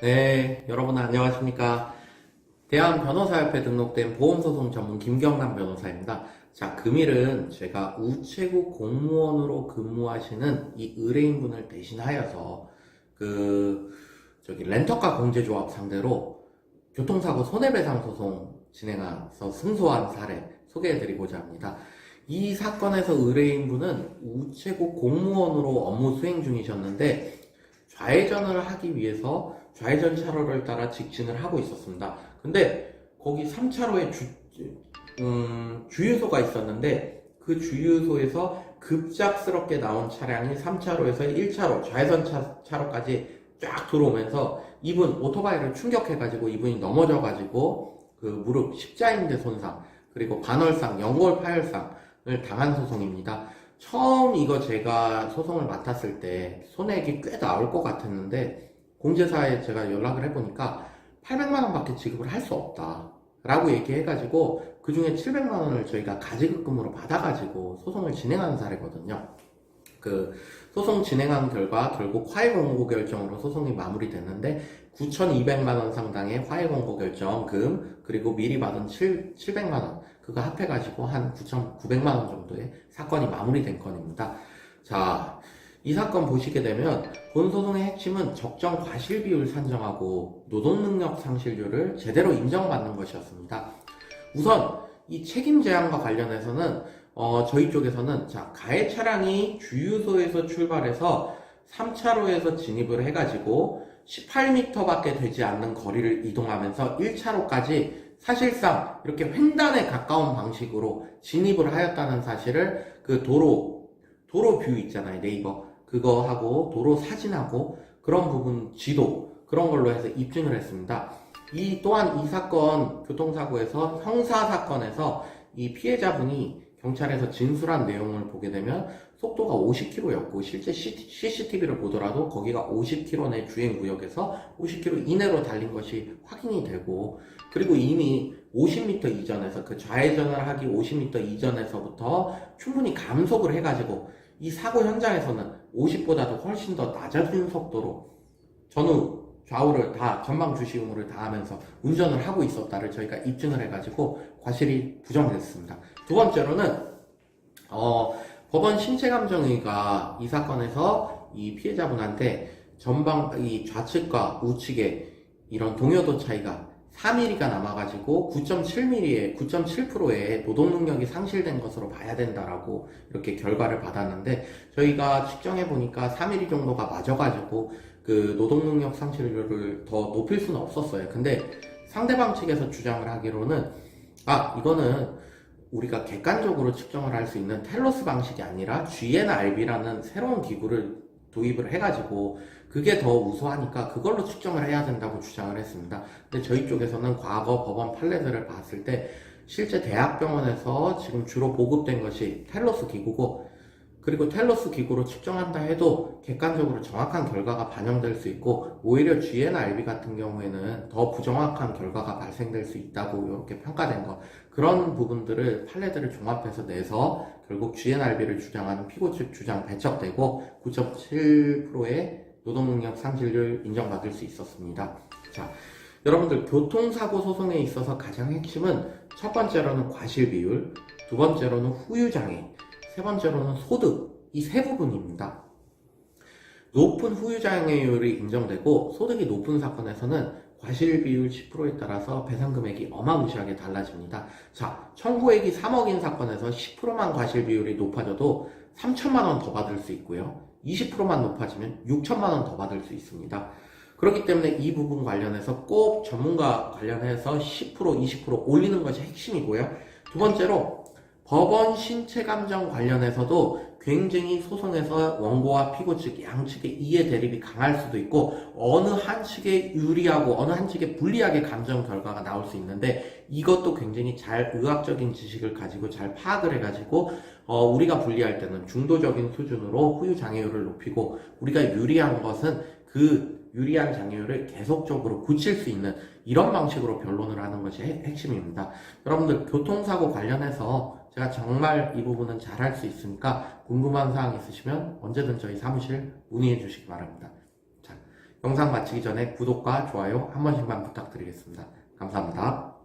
네, 여러분 안녕하십니까. 대한변호사협회 등록된 보험소송 전문 김경남 변호사입니다. 자, 금일은 제가 우체국 공무원으로 근무하시는 이 의뢰인분을 대신하여서 렌터카 공제조합 상대로 교통사고 손해배상 소송 진행해서 승소한 사례 소개해드리고자 합니다. 이 사건에서 의뢰인분은 우체국 공무원으로 업무 수행 중이셨는데 좌회전을 하기 위해서 좌회전 차로를 따라 직진을 하고 있었습니다. 근데 거기 3차로에 주유소가 있었는데 그 주유소에서 급작스럽게 나온 차량이 3차로에서 1차로 좌회전 차로까지 쫙 들어오면서 이분 오토바이를 충격해가지고 이분이 넘어져가지고 그 무릎 십자인대 손상 그리고 반월상, 연골 파열상을 당한 소송입니다. 처음 이거 제가 소송을 맡았을 때 손해액이 꽤 나올 것 같았는데 공제사에 제가 연락을 해보니까 800만원 밖에 지급을 할 수 없다 라고 얘기해가지고 그 중에 700만원을 저희가 가지급금으로 받아가지고 소송을 진행한 사례거든요. 그 소송 진행한 결과 결국 화해 공고 결정으로 소송이 마무리됐는데 9,200만원 상당의 화해 공고 결정금 그리고 미리 받은 700만원 그거 합해가지고 한 9,900만원 정도의 사건이 마무리된 건입니다. 자, 이 사건 보시게 되면 본 소송의 핵심은 적정 과실 비율 산정하고 노동능력 상실률을 제대로 인정받는 것이었습니다. 우선 이 책임 제한과 관련해서는 저희 쪽에서는 가해 차량이 주유소에서 출발해서 3차로에서 진입을 해가지고 18m밖에 되지 않는 거리를 이동하면서 1차로까지 사실상 이렇게 횡단에 가까운 방식으로 진입을 하였다는 사실을 그 도로 뷰 있잖아요, 네이버 그거 하고 도로 사진하고 그런 부분 지도 그런 걸로 해서 입증을 했습니다. 또한 이 사건 교통사고에서 형사사건에서 이 피해자분이 경찰에서 진술한 내용을 보게 되면 속도가 50km였고 실제 CCTV를 보더라도 거기가 50km 내 주행구역에서 50km 이내로 달린 것이 확인이 되고 그리고 이미 50m 이전에서 그 좌회전을 하기 50m 이전에서부터 충분히 감속을 해가지고 이 사고 현장에서는 50보다도 훨씬 더 낮아진 속도로 전후 좌우를 다 전방 주시 의무를 다하면서 운전을 하고 있었다를 저희가 입증을 해가지고 과실이 부정됐습니다. 두 번째로는 법원 신체감정의가 이 사건에서 이 피해자분한테 이 좌측과 우측에 이런 동요도 차이가 4mm가 남아가지고 9.7%의 노동능력이 상실된 것으로 봐야 된다라고 이렇게 결과를 받았는데 저희가 측정해보니까 4mm 정도가 맞아가지고 그 노동능력 상실률을 더 높일 수는 없었어요. 근데 상대방 측에서 주장을 하기로는 이거는 우리가 객관적으로 측정을 할 수 있는 텔로스 방식이 아니라 GNRB라는 새로운 기구를 도입을 해가지고 그게 더 우수하니까 그걸로 측정을 해야 된다고 주장을 했습니다. 근데 저희 쪽에서는 과거 법원 판례들을 봤을 때 실제 대학병원에서 지금 주로 보급된 것이 텔로스 기구고 그리고 텔로스 기구로 측정한다 해도 객관적으로 정확한 결과가 반영될 수 있고 오히려 GNRB 같은 경우에는 더 부정확한 결과가 발생될 수 있다고 이렇게 평가된 것 그런 부분들을 판례들을 종합해서 내서 결국 GNRB를 주장하는 피고 측 주장 배척되고 9.7%의 노동능력 상실률 인정받을 수 있었습니다. 자, 여러분들 교통사고 소송에 있어서 가장 핵심은 첫 번째로는 과실 비율, 두 번째로는 후유장애, 세 번째로는 소득, 이 세 부분입니다. 높은 후유장애율이 인정되고 소득이 높은 사건에서는 과실 비율 10%에 따라서 배상 금액이 어마무시하게 달라집니다. 자, 청구액이 3억인 사건에서 10%만 과실 비율이 높아져도 3천만 원 더 받을 수 있고요. 20%만 높아지면 6천만 원 더 받을 수 있습니다. 그렇기 때문에 이 부분 관련해서 꼭 전문가 관련해서 10%, 20% 올리는 것이 핵심이고요. 두 번째로 법원 신체감정 관련해서도 굉장히 소송에서 원고와 피고 측 양측의 이해 대립이 강할 수도 있고 어느 한 측에 유리하고 어느 한 측에 불리하게 감정 결과가 나올 수 있는데 이것도 굉장히 잘 의학적인 지식을 가지고 잘 파악을 해가지고 우리가 불리할 때는 중도적인 수준으로 후유 장애율을 높이고 우리가 유리한 것은 그 유리한 장애율을 계속적으로 고칠 수 있는 이런 방식으로 변론을 하는 것이 핵심입니다. 여러분들 교통사고 관련해서 제가 정말 이 부분은 잘 할 수 있으니까 궁금한 사항 있으시면 언제든 저희 사무실 문의해 주시기 바랍니다. 자, 영상 마치기 전에 구독과 좋아요 한 번씩만 부탁드리겠습니다. 감사합니다.